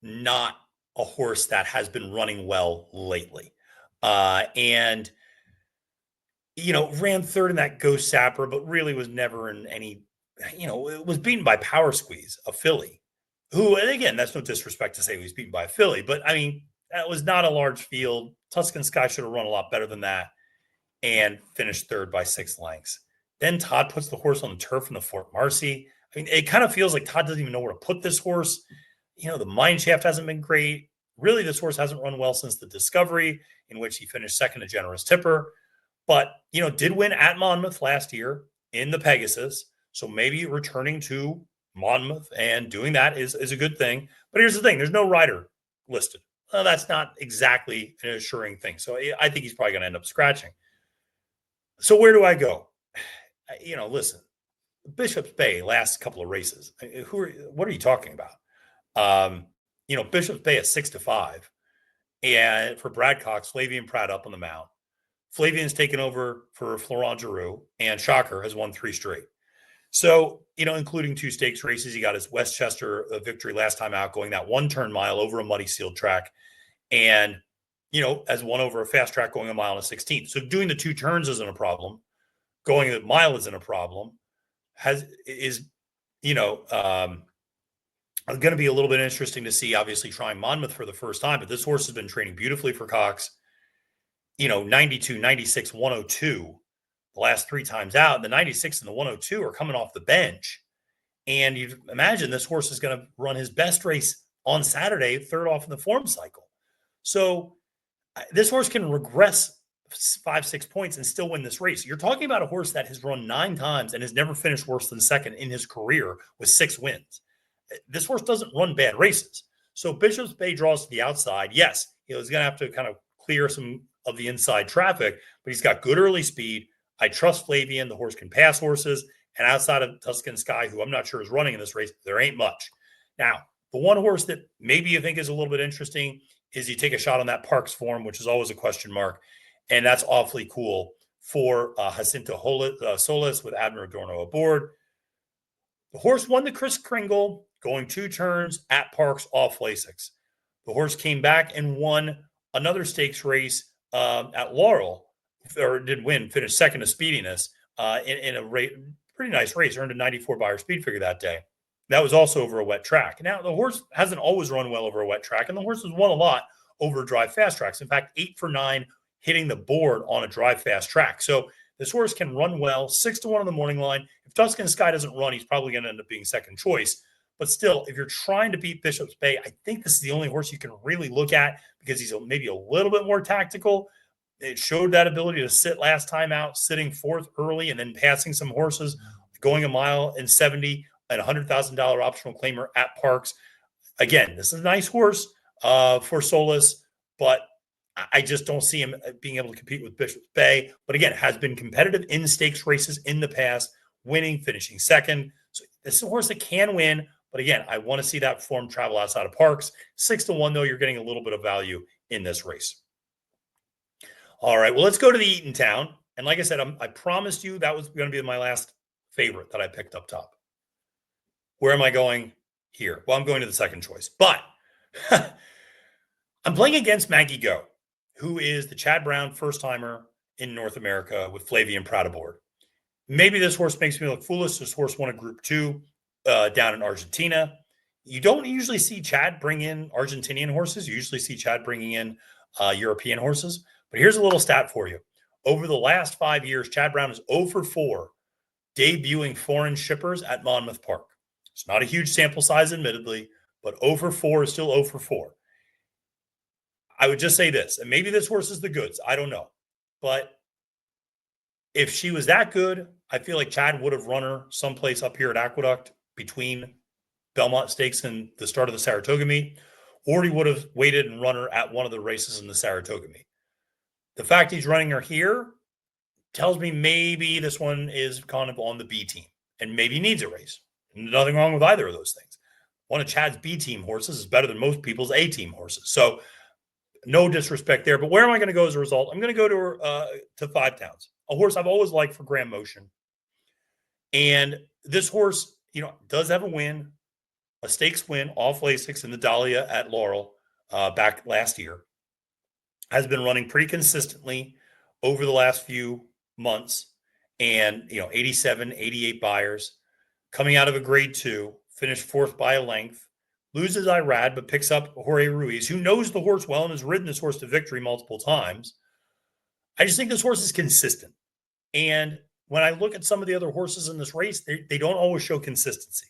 not a horse that has been running well lately. And ran third in that Ghost Sapper, but really was never in any, it was beaten by Power Squeeze, a filly, who, and again, that's no disrespect to say he was beaten by a filly, but I mean, that was not a large field. Tuscan Sky should have run a lot better than that and finished third by 6 lengths. Then Todd puts the horse on the turf in the Fort Marcy. I mean, it kind of feels like Todd doesn't even know where to put this horse. The mine shaft hasn't been great. Really, this horse hasn't run well since the Discovery, in which he finished second to Generous Tipper. But, did win at Monmouth last year in the Pegasus. So maybe returning to Monmouth and doing that is a good thing. But here's the thing. There's no rider listed. Well, that's not exactly an assuring thing. So I think he's probably going to end up scratching. So where do I go? Listen, Bishop's Bay last couple of races. What are you talking about? Bishop's Bay at 6-5. And for Brad Cox, Flavian Pratt up on the mount. Flavian's taken over for Florent Giroux, and Shocker has won 3 straight. So, including 2 stakes races, he got his Westchester victory last time out, going that 1-turn mile over a muddy sealed track. And, has won over a fast track going a mile and a 16th. So doing the 2 turns isn't a problem. Going a mile isn't a problem. Is going to be a little bit interesting to see, obviously, trying Monmouth for the first time. But this horse has been training beautifully for Cox. 92, 96, 102 the last 3 times out. And the 96 and the 102 are coming off the bench. And you imagine this horse is going to run his best race on Saturday, third off in the form cycle. So this horse can regress 5-6 points and still win this race. You're talking about a horse that has run 9 times and has never finished worse than second in his career with 6 wins. This horse doesn't run bad races. So Bishop's Bay draws to the outside. Yes, he's going to have to kind of clear some of the inside traffic, but he's got good early speed. I trust Flavian. The horse can pass horses. And outside of Tuscan Sky, who I'm not sure is running in this race, there ain't much. Now, the one horse that maybe you think is a little bit interesting is you take a shot on that Parks form, which is always a question mark. And that's awfully cool for Jacinto Solis with Abner Adorno aboard. The horse won the Chris Kringle, going 2 turns at Parks off Lasix. The horse came back and won another stakes race at Laurel, or did win, finished second to Speediness in a pretty nice race, earned a 94 Beyer speed figure that day. That was also over a wet track. Now, the horse hasn't always run well over a wet track, and the horse has won a lot over dry fast tracks. In fact, 8 for 9 hitting the board on a dry fast track. So this horse can run well, 6-1 on the morning line. If Tuscan Sky doesn't run, he's probably going to end up being second choice. But still, if you're trying to beat Bishop's Bay, I think this is the only horse you can really look at because he's maybe a little bit more tactical. It showed that ability to sit last time out, sitting fourth early and then passing some horses, going a mile in 70 at $100,000 optional claimer at Parks. Again, this is a nice horse for Solis, but I just don't see him being able to compete with Bishop's Bay. But again, has been competitive in stakes races in the past, winning, finishing second. So this is a horse that can win. But again, I want to see that form travel outside of Parks. 6-1, though, you're getting a little bit of value in this race. All right, well, let's go to the Eatontown. And like I said, I promised you that was going to be my last favorite that I picked up top. Where am I going here? Well, I'm going to the second choice. But I'm playing against Maggie Go, who is the Chad Brown first-timer in North America with Flavian Proud aboard. Maybe this horse makes me look foolish. This horse won a Group 2 down in Argentina. You don't usually see Chad bring in Argentinian horses. You usually see Chad bringing in European horses. But here's a little stat for you. Over the last 5 years, Chad Brown is 0 for 4 debuting foreign shippers at Monmouth Park. It's not a huge sample size, admittedly, but 0 for 4 is still 0 for 4. I would just say this, and maybe this horse is the goods. I don't know. But if she was that good, I feel like Chad would have run her someplace up here at Aqueduct between Belmont Stakes and the start of the Saratoga meet, or he would have waited and run her at one of the races in the Saratoga meet. The fact he's running her here tells me maybe this one is kind of on the B team and maybe needs a race. Nothing wrong with either of those things. One of Chad's B team horses is better than most people's A team horses. So no disrespect there. But where am I going to go as a result? I'm going to go to Five Towns, a horse I've always liked for Grand Motion. And this horse, does have a win, a stakes win off Lasix in the Dahlia at Laurel back last year. Has been running pretty consistently over the last few months. And, 87, 88 buyers. Coming out of a Grade 2, finished fourth by a length. Loses Irad, but picks up Jorge Ruiz, who knows the horse well and has ridden this horse to victory multiple times. I just think this horse is consistent. And when I look at some of the other horses in this race, they don't always show consistency.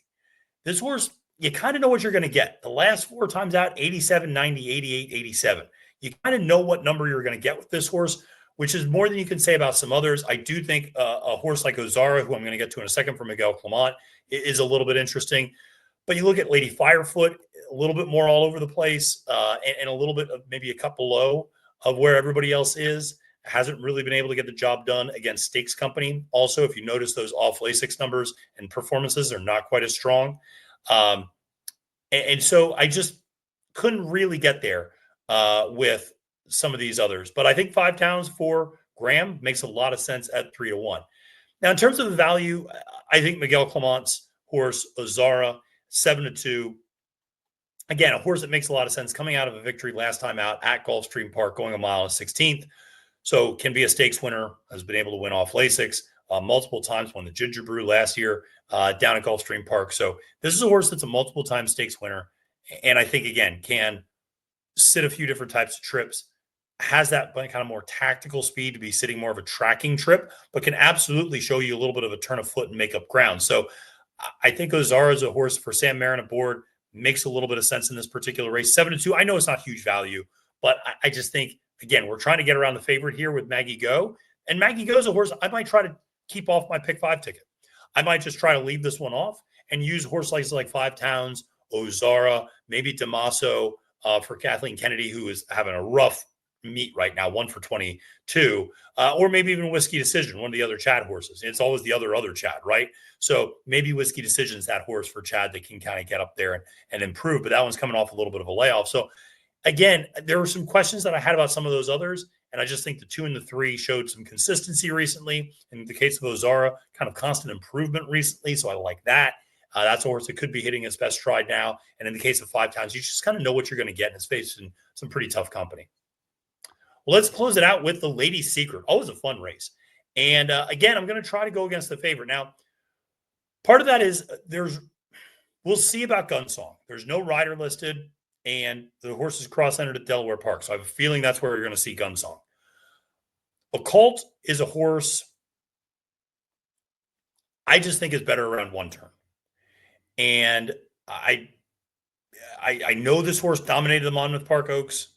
This horse, you kind of know what you're going to get. The last 4 times out, 87, 90, 88, 87. You kind of know what number you're going to get with this horse, which is more than you can say about some others. I do think a horse like Ozara, who I'm going to get to in a second for Miguel Clement, is a little bit interesting. But you look at Lady Firefoot, a little bit more all over the place, and a little bit of maybe a cut below of where everybody else is. Hasn't really been able to get the job done against Stakes Company. Also, if you notice those off Lasix numbers and performances are not quite as strong. And so I just couldn't really get there with some of these others. But I think Five Towns for Graham makes a lot of sense at 3-1. Now, in terms of the value, I think Miguel Clement's horse, Ozara, 7-2. Again, a horse that makes a lot of sense coming out of a victory last time out at Gulfstream Park, going a mile and 16th. So can be a stakes winner, has been able to win off Lasix multiple times, won the Ginger Brew last year down at Gulfstream Park. So this is a horse that's a multiple time stakes winner. And I think, again, can sit a few different types of trips, has that kind of more tactical speed to be sitting more of a tracking trip, but can absolutely show you a little bit of a turn of foot and make up ground. So I think Ozara is a horse for Sam Marin aboard, makes a little bit of sense in this particular race. 7-2, I know it's not huge value, but I just think, again, we're trying to get around the favorite here with Maggie Go. And Maggie Go is a horse I might try to keep off my pick 5 ticket. I might just try to leave this one off and use horse like Five Towns, Ozara, maybe Damaso for Kathleen Kennedy, who is having a rough meet right now, 1 for 22, or maybe even Whiskey Decision, one of the other Chad horses. It's always the other Chad, right? So maybe Whiskey Decision is that horse for Chad that can kind of get up there and improve, but that one's coming off a little bit of a layoff. So again, there were some questions that I had about some of those others, and I just think the 2 and the 3 showed some consistency recently. In the case of Ozara, kind of constant improvement recently, so I like that. That's a horse that could be hitting its best stride now. And in the case of Five Towns, you just kind of know what you're going to get, and it's facing some pretty tough company. Well, let's close it out with the Lady's Secret. Always a fun race. And again, I'm going to try to go against the favorite. Now, part of that is there's We'll see about Gunsong. There's no rider listed, and the horse is cross-entered at Delaware Park. So I have a feeling that's where you're going to see Gunsong. Occult is a horse I just think is better around one turn. And I know this horse dominated the Monmouth Park Oaks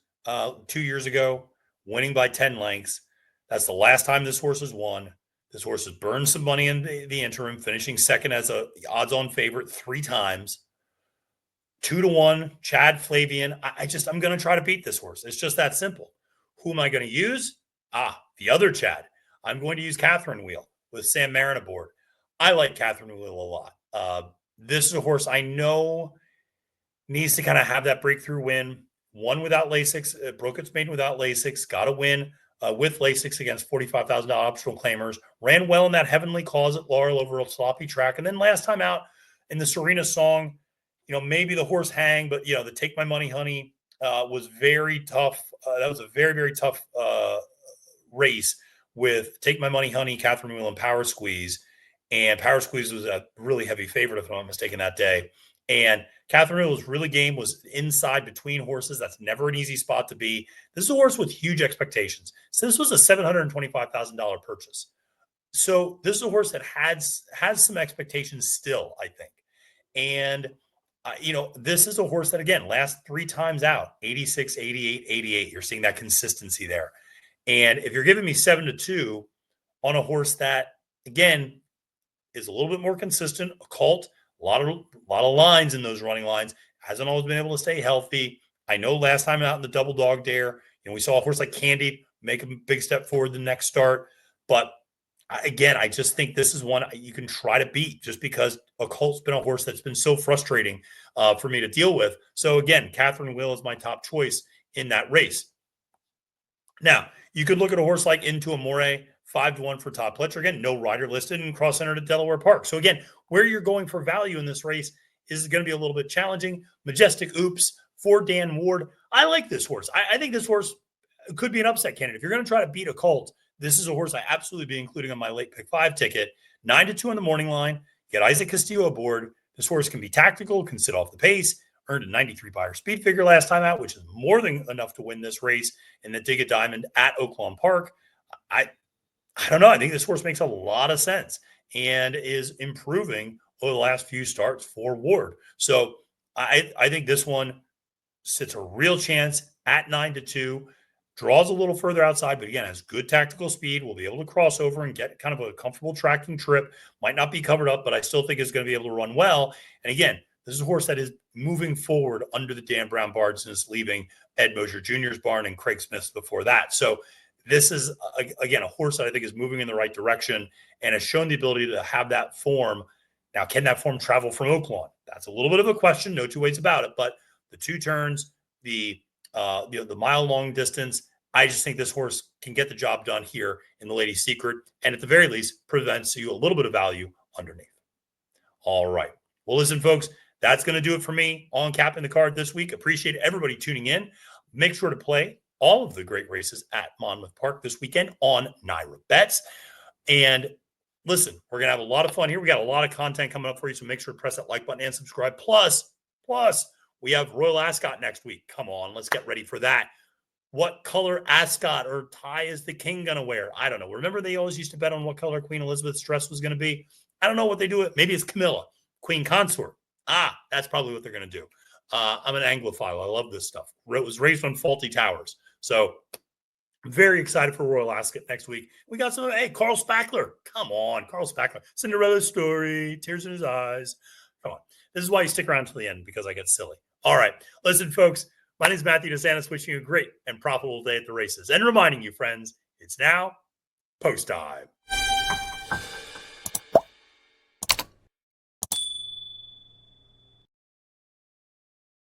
2 years ago, winning by 10 lengths. That's the last time this horse has won. This horse has burned some money in the interim, finishing second as a odds-on favorite 3 times. 2-1, Chad Flavian. I'm going to try to beat this horse. It's just that simple. Who am I going to use? The other Chad. I'm going to use Catherine Wheel with Sam Marin aboard. I like Catherine Wheel a lot. This is a horse I know needs to kind of have that breakthrough win. Won without Lasix, broke its maiden without Lasix, got a win with Lasix against $45,000 optional claimers. Ran well in that Heavenly Cause at Laurel over a sloppy track. And then last time out in the Serena Song, maybe the horse hang, but, the Take My Money Honey was very tough. That was a very, very tough race with Take My Money Honey, Catherine Wheel, and Power Squeeze. And Power Squeeze was a really heavy favorite, if I'm not mistaken, that day. And Catherine Wheel was really game, was inside between horses. That's never an easy spot to be. This is a horse with huge expectations. So this was a $725,000 purchase. So this is a horse that has some expectations still, I think. And, this is a horse that, again, last 3 times out, 86, 88, 88. You're seeing that consistency there. And if you're giving me 7-2 on a horse that, again, is a little bit more consistent, Occult, a lot of lines in those running lines, hasn't always been able to stay healthy. I know last time out in the double dog dare, we saw a horse like Candy make a big step forward the next start. But again, I just think this is one you can try to beat just because Occult's been a horse that's been so frustrating for me to deal with. So again, Catherine Wheel is my top choice in that race. Now, you could look at a horse like Into Amore, 5-1 for Todd Pletcher. Again, no rider listed and cross-entered at Delaware Park. So again, where you're going for value in this race is going to be a little bit challenging. Majestic Oops for Dan Ward. I like this horse. I think this horse could be an upset candidate. If you're going to try to beat Occult, this is a horse I absolutely be including on my late pick 5 ticket. 9-2 on the morning line. Get Isaac Castillo aboard. This horse can be tactical, can sit off the pace. Earned a 93 buyer speed figure last time out, which is more than enough to win this race in the Dig a Diamond at Oaklawn Park. I don't know. I think this horse makes a lot of sense and is improving over the last few starts for Ward. So I think this one sits a real chance at 9-2, draws a little further outside, but again, has good tactical speed. Will be able to cross over and get kind of a comfortable tracking trip. Might not be covered up, but I still think is going to be able to run well. And again, this is a horse that is moving forward under the Dan Brown barn since leaving Ed Mosier Jr.'s barn and Craig Smith's before that. So this is, again, a horse that I think is moving in the right direction and has shown the ability to have that form. Now, can that form travel from Oaklawn? That's a little bit of a question. No two ways about it. But the 2 turns, the mile-long distance, I just think this horse can get the job done here in the Lady's Secret, and at the very least, prevents you a little bit of value underneath. All right. Well, listen, folks, that's going to do it for me on Capping the Card this week. Appreciate everybody tuning in. Make sure to play all of the great races at Monmouth Park this weekend on NYRA Bets. And listen, we're going to have a lot of fun here. We got a lot of content coming up for you, so make sure to press that like button and subscribe. Plus, we have Royal Ascot next week. Come on, let's get ready for that. What color ascot or tie is the king going to wear? I don't know. Remember they always used to bet on what color Queen Elizabeth's dress was going to be? I don't know what they do. Maybe it's Camilla, Queen Consort. That's probably what they're going to do. I'm an Anglophile. I love this stuff. It was raised on faulty towers. So I'm very excited for Royal Ascot next week. We got some, Carl Spackler. Come on, Carl Spackler. Cinderella's story, tears in his eyes. Come on. This is why you stick around to the end, because I get silly. All right. Listen, folks, my name is Matthew DeSantis, wishing you a great and profitable day at the races. And reminding you, friends, it's now post time.